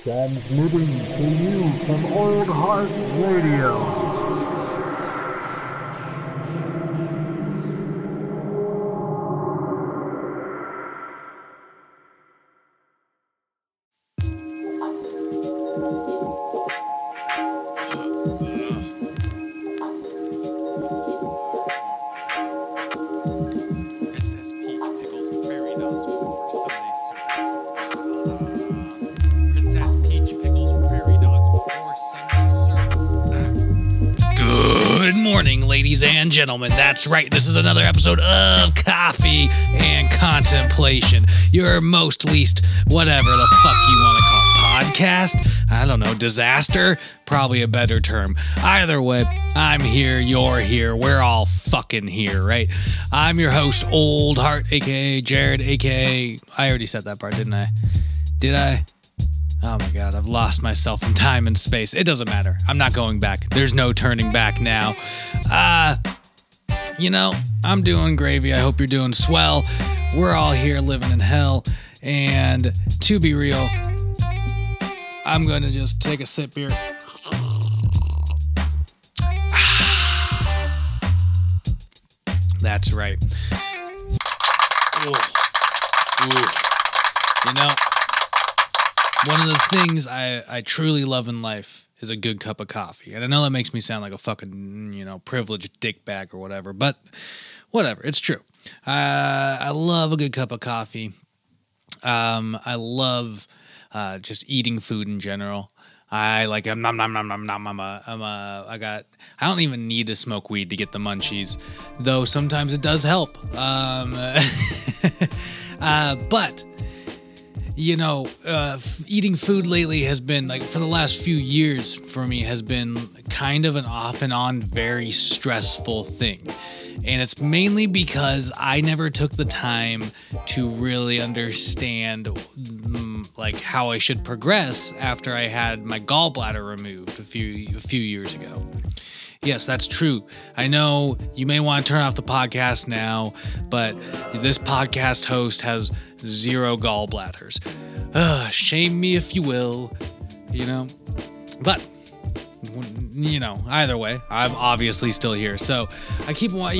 Transmitting to you from Old Heart Radio. Ladies and gentlemen, that's right. This is another episode of Coffee and Contemplation, your most least whatever the fuck you want to call it, podcast. I don't know, disaster, probably a better term. Either way, I'm here, you're here, we're all fucking here, right? I'm your host, Old Heart, aka Jared, aka I already said that part, didn't I? Did I? Oh my God, I've lost myself in time and space. It doesn't matter. I'm not going back. There's no turning back now. I'm doing gravy. I hope you're doing swell. We're all here living in hell. And to be real, I'm going to just take a sip here. That's right. Ooh. One of the things I truly love in life is a good cup of coffee. And I know that makes me sound like a fucking, privileged dickbag or whatever, but whatever, it's true. I love a good cup of coffee. I love just eating food in general. I don't even need to smoke weed to get the munchies, though sometimes it does help. But eating food lately has been, for the last few years for me, has been kind of an off and on very stressful thing. And it's mainly because I never took the time to really understand, how I should progress after I had my gallbladder removed a few years ago. Yes, that's true. I know you may want to turn off the podcast now, but this podcast host has 0 gallbladders. Shame me if you will, But, either way, I'm obviously still here. So I keep, I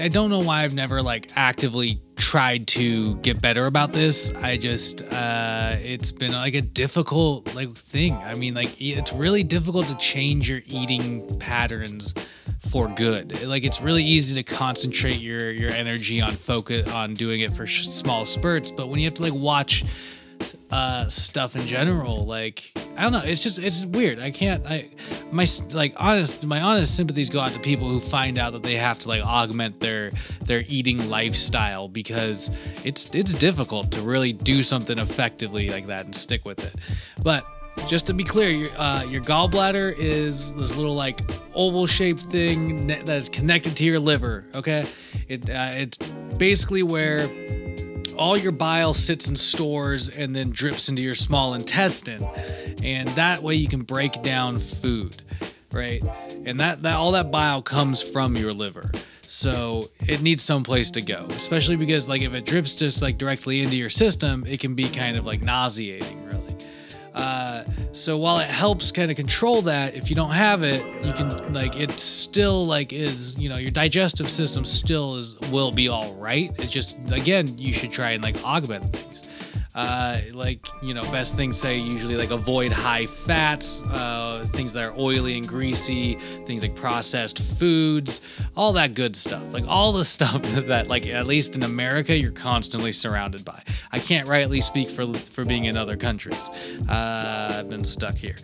don't know why I've never actively tried to get better about this. It's been a difficult thing. I mean, it's really difficult to change your eating patterns for good. It's really easy to concentrate your energy on focus on doing it for small spurts, but when you have to watch stuff in general, I don't know, it's weird. My honest sympathies go out to people who find out that they have to augment their eating lifestyle, because it's difficult to really do something effectively like that and stick with it. But just to be clear, your gallbladder is this little oval shaped thing that is connected to your liver. Okay, it's basically where all your bile sits and stores and then drips into your small intestine, and that way you can break down food, right? And that all that bile comes from your liver, so it needs some place to go, especially because if it drips just directly into your system, it can be kind of nauseating, really. So while it helps kind of control that, if you don't have it, you can it's still is, your digestive system still will be all right. It's just, again, you should try and augment things. Best things say usually avoid high fats, things that are oily and greasy, things like processed foods, all that good stuff. All the stuff that at least in America, you're constantly surrounded by. I can't rightly speak for being in other countries. I've been stuck here.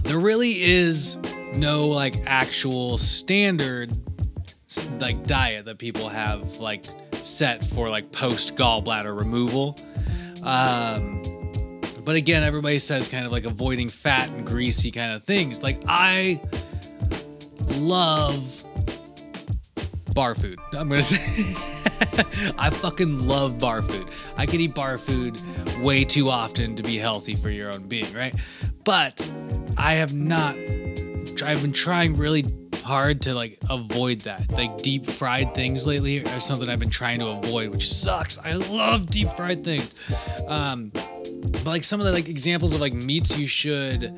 There really is no actual standard diet that people have set for post gallbladder removal. But again, everybody says kind of avoiding fat and greasy kind of things. I love bar food. I'm gonna say I fucking love bar food. I could eat bar food way too often to be healthy for your own being, right? But I've been trying really hard to like avoid that. Like deep fried things lately are something I've been trying to avoid, which sucks. I love deep fried things. But like some of the like examples of like meats you should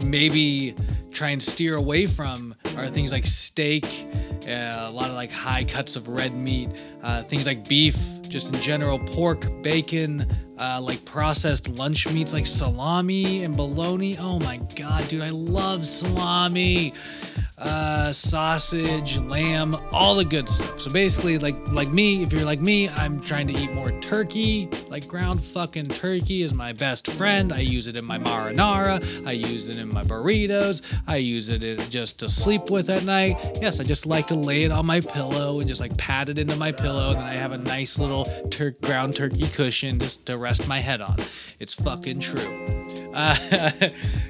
maybe try and steer away from are things like steak, a lot of like high cuts of red meat, things like beef, just in general, pork, bacon, like processed lunch meats like salami and bologna. Oh my god, dude, I love salami. Sausage, lamb, all the good stuff. So basically, like me, if you're like me, I'm trying to eat more turkey. Like ground fucking turkey is my best friend. I use it in my marinara. I use it in my burritos. I use it just to sleep with at night. Yes, I just like to lay it on my pillow and just like pat it into my pillow, and then I have a nice little ground turkey cushion just to rest my head on. It's fucking true.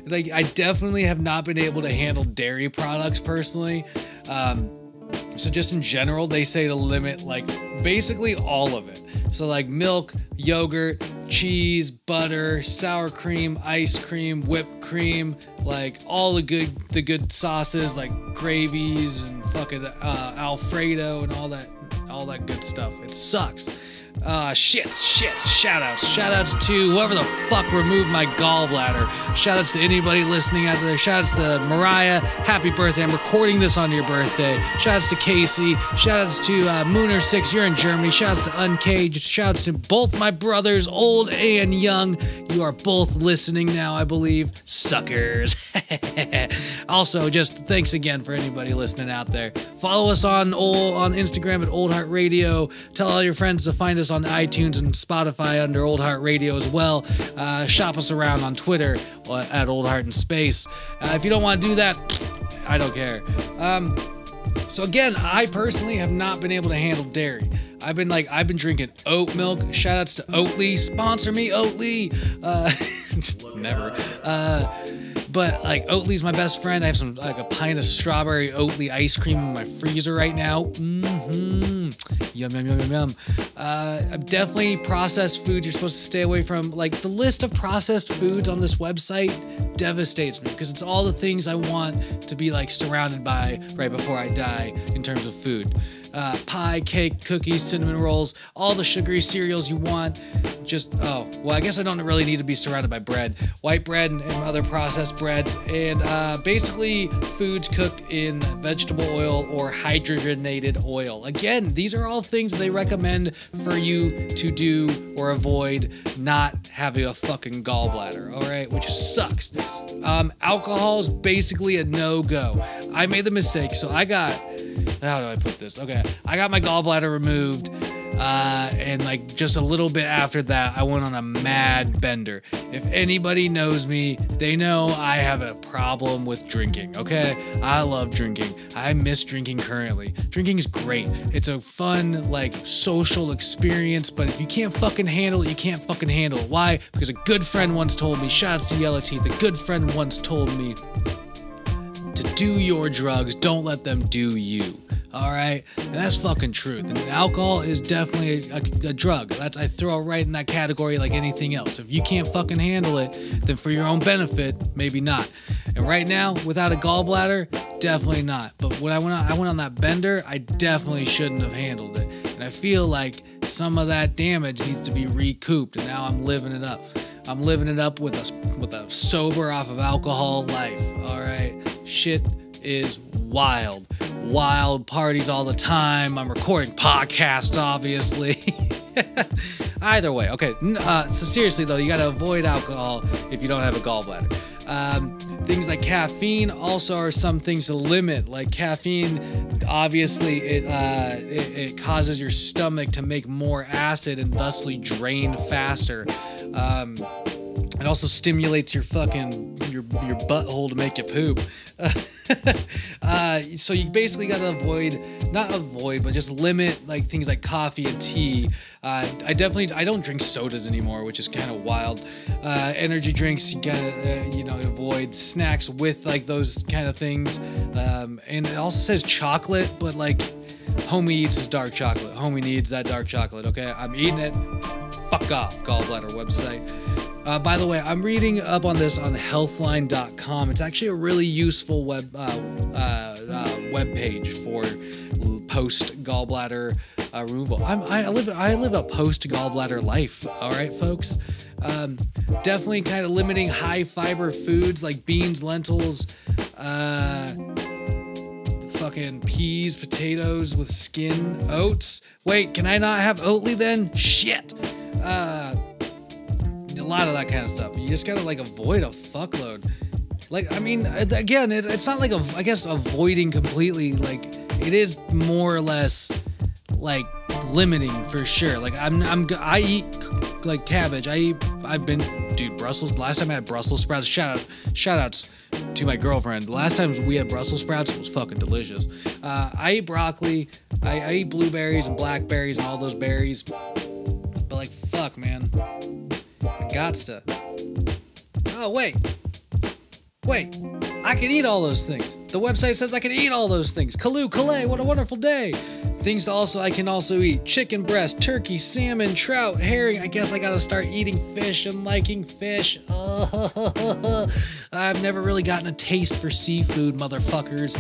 Like I definitely have not been able to handle dairy products personally. So just in general, they say to limit like basically all of it. So like milk, yogurt, cheese, butter, sour cream, ice cream, whipped cream, like all the good sauces like gravies and fucking Alfredo and all that good stuff. It sucks. Shoutouts to whoever the fuck removed my gallbladder. Shoutouts to anybody listening out there. Shoutouts to Mariah. Happy birthday. I'm recording this on your birthday. Shoutouts to Casey. Shoutouts to Mooner6. You're in Germany. Shoutouts to Uncaged. Shoutouts to both my brothers, old and young. You are both listening now, I believe. Suckers. Also, just thanks again for anybody listening out there. Follow us on Instagram at Old Heart Radio. Tell all your friends to find us on iTunes and Spotify under Old Heart Radio as well. Shop us around on Twitter at Old Heart in Space. If you don't want to do that, I don't care. So again, I personally have not been able to handle dairy. I've been drinking oat milk. Shoutouts to Oatly. Sponsor me, Oatly. Never. But like Oatly's my best friend. I have a pint of strawberry Oatly ice cream in my freezer right now. Yum, yum, yum, yum, yum. Definitely processed foods you're supposed to stay away from. Like the list of processed foods on this website devastates me because it's all the things I want to be like surrounded by right before I die in terms of food. Pie, cake, cookies, cinnamon rolls, all the sugary cereals you want. I guess I don't really need to be surrounded by bread. White bread and other processed breads, and basically foods cooked in vegetable oil or hydrogenated oil. Again, these are all things they recommend for you to do or avoid not having a fucking gallbladder, alright? Which sucks. Alcohol is basically a no-go. I made the mistake, so how do I put this? Okay, I got my gallbladder removed, and like just a little bit after that, I went on a mad bender. If anybody knows me, they know I have a problem with drinking, okay? I love drinking. I miss drinking currently. Drinking is great. It's a fun, like, social experience, but if you can't fucking handle it, you can't fucking handle it. Why? Because a good friend once told me, shoutouts to Yellow Teeth, a good friend once told me to do your drugs, don't let them do you. Alright? And that's fucking truth. And alcohol is definitely a drug. I throw it right in that category like anything else. If you can't fucking handle it, then for your own benefit, maybe not. And right now, without a gallbladder, definitely not. But when I went on that bender, I definitely shouldn't have handled it. And I feel like some of that damage needs to be recouped, and now I'm living it up. I'm living it up with a sober off of alcohol life. Alright? Shit is wild. Wild parties all the time. I'm recording podcasts, obviously. Either way, okay. So seriously though, you gotta avoid alcohol if you don't have a gallbladder. Things like caffeine also are some things to limit. Like caffeine, obviously, it causes your stomach to make more acid and thusly drain faster. It also stimulates your butthole to make you poop. So you basically gotta but just limit like things like coffee and tea. I don't drink sodas anymore, which is kind of wild. Energy drinks, you gotta avoid. Snacks with like those kind of things. And it also says chocolate, but like homie eats his dark chocolate. Homie needs that dark chocolate. Okay, I'm eating it. Fuck off, gallbladder website. By the way, I'm reading up on this on healthline.com. It's actually a really useful webpage for post-gallbladder removal. I live a post-gallbladder life, all right, folks? Definitely kind of limiting high-fiber foods like beans, lentils, fucking peas, potatoes with skin, oats. Wait, can I not have Oatly then? Shit! A lot of that kind of stuff. You just gotta, like, avoid a fuckload. Like, I mean, again, it's not like, I guess, avoiding completely. Like, it is more or less, like, limiting for sure. Like, I eat, like, cabbage. Brussels. Last time I had Brussels sprouts. Shout outs to my girlfriend. The last time we had Brussels sprouts, it was fucking delicious. I eat broccoli. I eat blueberries and blackberries and all those berries. But, like, fuck, man. I gots to. Oh, wait, I can eat all those things. The website says I can eat all those things. Calais, what a wonderful day. Things I can also eat: chicken breast, turkey, salmon, trout, herring. I guess I gotta start eating fish and liking fish. I've never really gotten a taste for seafood, motherfuckers.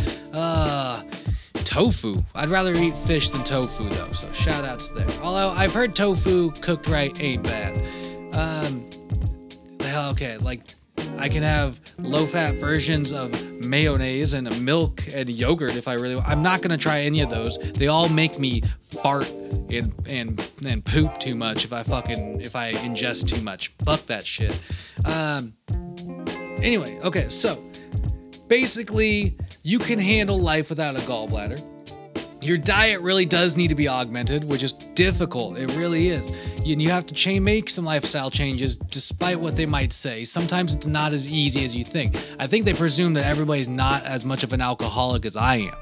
Tofu. I'd rather eat fish than tofu, though, so shout outs there. Although I've heard tofu cooked right ain't bad. Okay, like, I can have low-fat versions of mayonnaise and milk and yogurt if I really want. I'm not going to try any of those. They all make me fart and poop too much if I ingest too much. Fuck that shit. Anyway, okay, so basically you can handle life without a gallbladder. Your diet really does need to be augmented, which is difficult. It really is. You have to make some lifestyle changes despite what they might say. Sometimes it's not as easy as you think. I think they presume that everybody's not as much of an alcoholic as I am.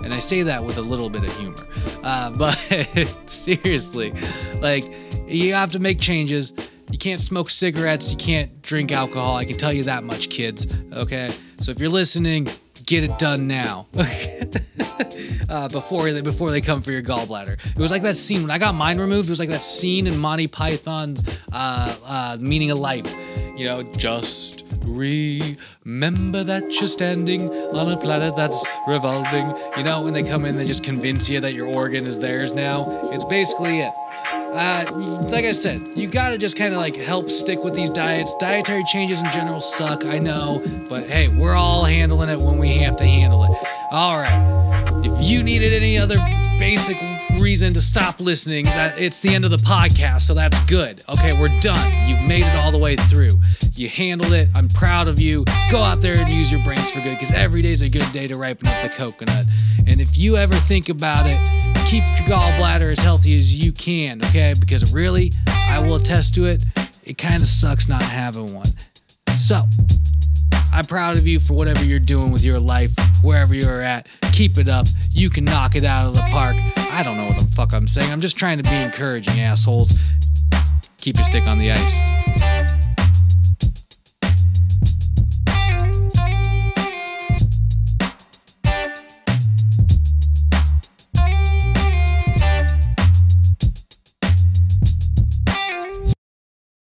And I say that with a little bit of humor. But seriously, like, you have to make changes. You can't smoke cigarettes. You can't drink alcohol. I can tell you that much, kids. Okay? So if you're listening, get it done now. Before they come for your gallbladder. It was like that scene when I got mine removed. It was like that scene in Monty Python's Meaning of Life. You know, just remember that you're standing on a planet that's revolving. You know, when they come in, they just convince you that your organ is theirs now. It's basically it. Like I said, you gotta just kind of like help stick with these diets. Dietary changes in general suck, I know, but hey, we're all handling it when we have to handle it. All right. If you needed any other basic reason to stop listening, that it's the end of the podcast, so that's good. Okay, we're done. You've made it all the way through. You handled it. I'm proud of you. Go out there and use your brains for good, because every day's a good day to ripen up the coconut. And if you ever think about it, keep your gallbladder as healthy as you can, okay? Because really, I will attest to it, it kind of sucks not having one. So, I'm proud of you for whatever you're doing with your life, wherever you're at. Keep it up. You can knock it out of the park. I don't know what the fuck I'm saying. I'm just trying to be encouraging, assholes. Keep your stick on the ice.